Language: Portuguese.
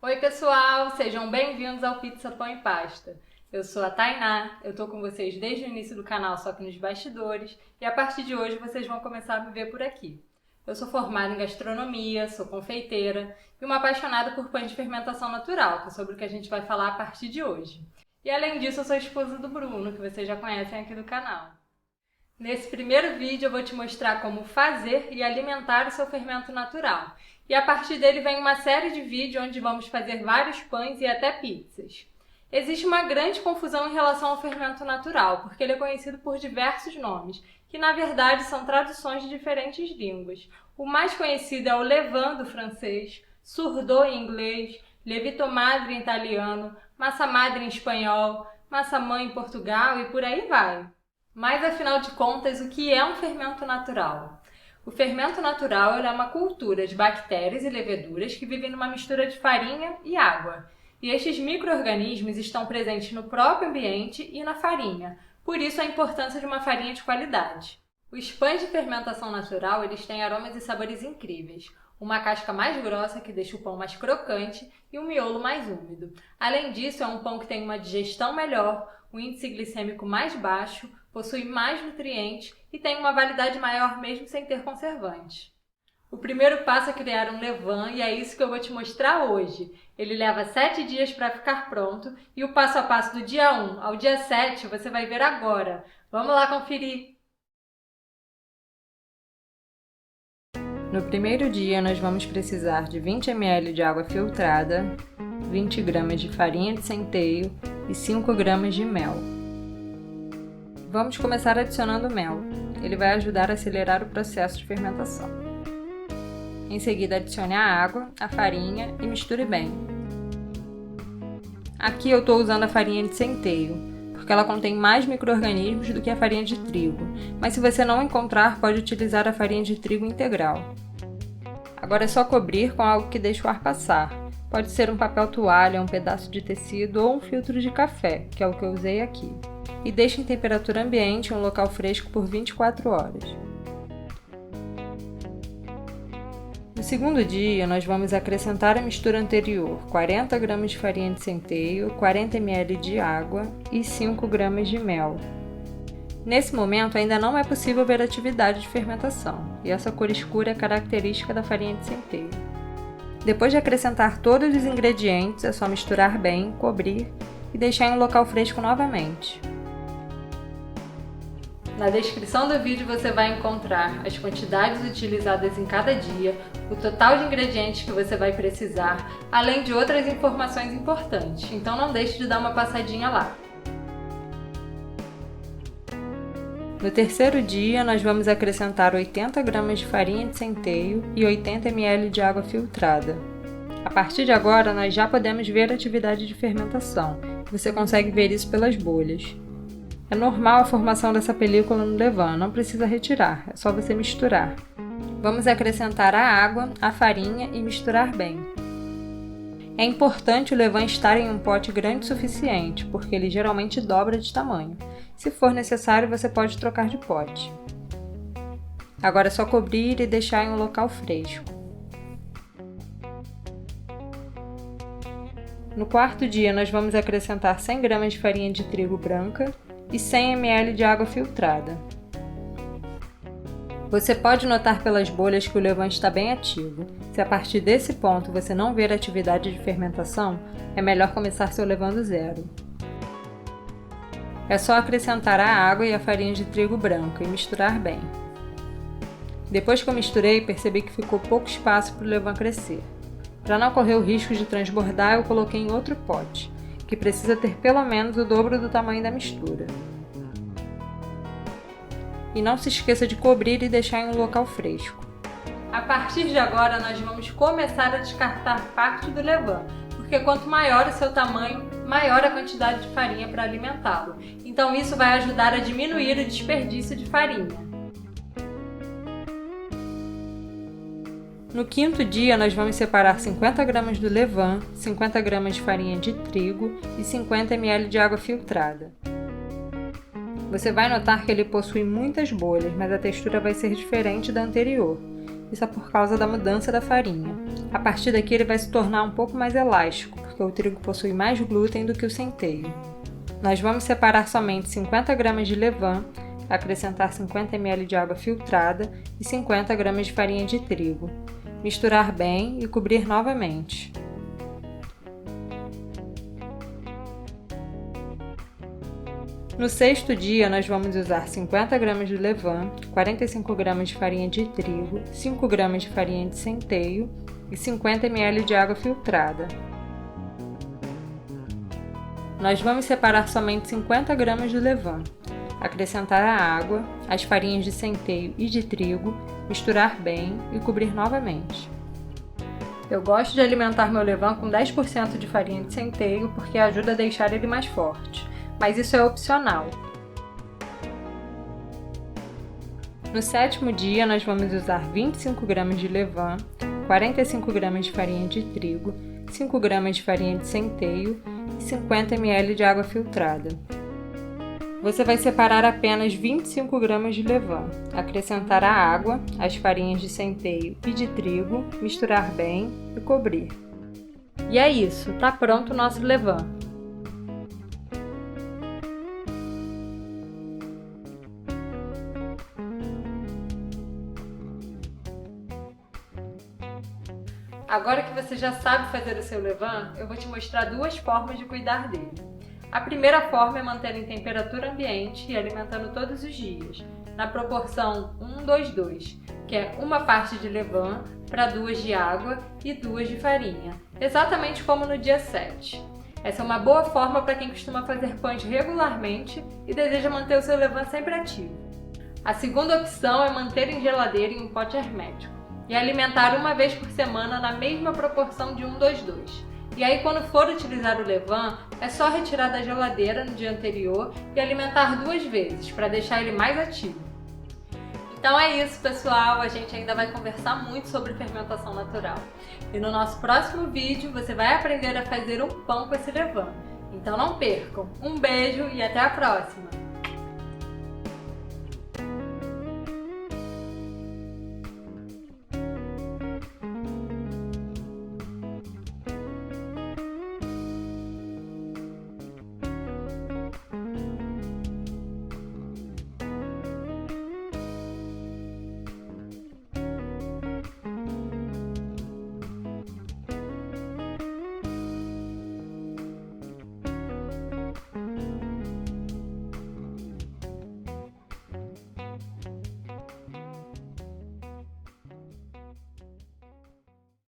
Oi pessoal, sejam bem-vindos ao Pizza Pão e Pasta. Eu sou a Tainá, eu tô com vocês desde o início do canal, só que nos bastidores, e a partir de hoje vocês vão começar a me ver por aqui. Eu sou formada em gastronomia, sou confeiteira e uma apaixonada por pães de fermentação natural, que é sobre o que a gente vai falar a partir de hoje. E além disso, eu sou esposa do Bruno, que vocês já conhecem aqui do canal. Nesse primeiro vídeo eu vou te mostrar como fazer e alimentar o seu fermento natural. E a partir dele vem uma série de vídeos onde vamos fazer vários pães e até pizzas. Existe uma grande confusão em relação ao fermento natural, porque ele é conhecido por diversos nomes, que na verdade são traduções de diferentes línguas. O mais conhecido é o levain do francês, sourdough em inglês, lievito madre em italiano, massa madre em espanhol, massa mãe em Portugal e por aí vai. Mas afinal de contas, o que é um fermento natural? O fermento natural é uma cultura de bactérias e leveduras que vivem numa mistura de farinha e água. E estes micro-organismos estão presentes no próprio ambiente e na farinha, por isso a importância de uma farinha de qualidade. Os pães de fermentação natural eles têm aromas e sabores incríveis. Uma casca mais grossa que deixa o pão mais crocante e um miolo mais úmido. Além disso, é um pão que tem uma digestão melhor, um índice glicêmico mais baixo, possui mais nutrientes e tem uma validade maior mesmo sem ter conservantes. O primeiro passo é criar um levain e é isso que eu vou te mostrar hoje. Ele leva 7 dias para ficar pronto e o passo a passo do dia 1 ao dia 7 você vai ver agora. Vamos lá conferir! No primeiro dia nós vamos precisar de 20 ml de água filtrada, 20 gramas de farinha de centeio e 5 gramas de mel. Vamos começar adicionando mel. Ele vai ajudar a acelerar o processo de fermentação. Em seguida, adicione a água, a farinha e misture bem. Aqui eu estou usando a farinha de centeio, porque ela contém mais micro-organismos do que a farinha de trigo, mas se você não encontrar, pode utilizar a farinha de trigo integral. Agora é só cobrir com algo que deixe o ar passar. Pode ser um papel toalha, um pedaço de tecido ou um filtro de café, que é o que eu usei aqui. E deixe em temperatura ambiente em um local fresco por 24 horas. No segundo dia, nós vamos acrescentar a mistura anterior, 40 gramas de farinha de centeio, 40 ml de água e 5 gramas de mel. Nesse momento, ainda não é possível ver atividade de fermentação, e essa cor escura é característica da farinha de centeio. Depois de acrescentar todos os ingredientes, é só misturar bem, cobrir e deixar em um local fresco novamente. Na descrição do vídeo você vai encontrar as quantidades utilizadas em cada dia, o total de ingredientes que você vai precisar, além de outras informações importantes, então não deixe de dar uma passadinha lá. No terceiro dia, nós vamos acrescentar 80 gramas de farinha de centeio e 80 ml de água filtrada. A partir de agora, nós já podemos ver a atividade de fermentação. Você consegue ver isso pelas bolhas. É normal a formação dessa película no levain, não precisa retirar, é só você misturar. Vamos acrescentar a água, a farinha e misturar bem. É importante o levain estar em um pote grande o suficiente, porque ele geralmente dobra de tamanho. Se for necessário, você pode trocar de pote. Agora é só cobrir e deixar em um local fresco. No quarto dia, nós vamos acrescentar 100 gramas de farinha de trigo branca e 100 ml de água filtrada. Você pode notar pelas bolhas que o levain está bem ativo. Se a partir desse ponto você não ver atividade de fermentação, é melhor começar seu levain do zero. É só acrescentar a água e a farinha de trigo branca e misturar bem. Depois que eu misturei, percebi que ficou pouco espaço para o levain crescer. Para não correr o risco de transbordar, eu coloquei em outro pote, que precisa ter pelo menos o dobro do tamanho da mistura. E não se esqueça de cobrir e deixar em um local fresco. A partir de agora, nós vamos começar a descartar parte do levain, porque quanto maior o seu tamanho, maior a quantidade de farinha para alimentá-lo. Então isso vai ajudar a diminuir o desperdício de farinha. No quinto dia, nós vamos separar 50 gramas do levain, 50 gramas de farinha de trigo e 50 ml de água filtrada. Você vai notar que ele possui muitas bolhas, mas a textura vai ser diferente da anterior. isso é por causa da mudança da farinha. A partir daqui ele vai se tornar um pouco mais elástico, porque o trigo possui mais glúten do que o centeio. Nós vamos separar somente 50 gramas de levain, acrescentar 50 ml de água filtrada e 50 gramas de farinha de trigo. Misturar bem e cobrir novamente. No sexto dia, nós vamos usar 50 gramas de levain, 45 gramas de farinha de trigo, 5 gramas de farinha de centeio e 50 ml de água filtrada. Nós vamos separar somente 50 gramas de levain, acrescentar a água, as farinhas de centeio e de trigo, misturar bem e cobrir novamente. Eu gosto de alimentar meu levain com 10% de farinha de centeio porque ajuda a deixar ele mais forte, mas isso é opcional. No sétimo dia, nós vamos usar 25 gramas de levain, 45 gramas de farinha de trigo, 5 gramas de farinha de centeio e 50 ml de água filtrada. Você vai separar apenas 25 gramas de levain, acrescentar a água, as farinhas de centeio e de trigo, misturar bem e cobrir. E é isso, tá pronto o nosso levain. Agora que você já sabe fazer o seu levain, eu vou te mostrar duas formas de cuidar dele. A primeira forma é manter em temperatura ambiente e alimentando todos os dias, na proporção 1:2:2, que é uma parte de levain para 2 de água e 2 de farinha, exatamente como no dia 7. Essa é uma boa forma para quem costuma fazer pães regularmente e deseja manter o seu levain sempre ativo. A segunda opção é manter em geladeira em um pote hermético e alimentar uma vez por semana na mesma proporção de 1:2:2. E aí, quando for utilizar o levain, é só retirar da geladeira no dia anterior e alimentar 2 vezes, para deixar ele mais ativo. Então é isso, pessoal! A gente ainda vai conversar muito sobre fermentação natural. E no nosso próximo vídeo, você vai aprender a fazer um pão com esse levain. Então não percam! Um beijo e até a próxima!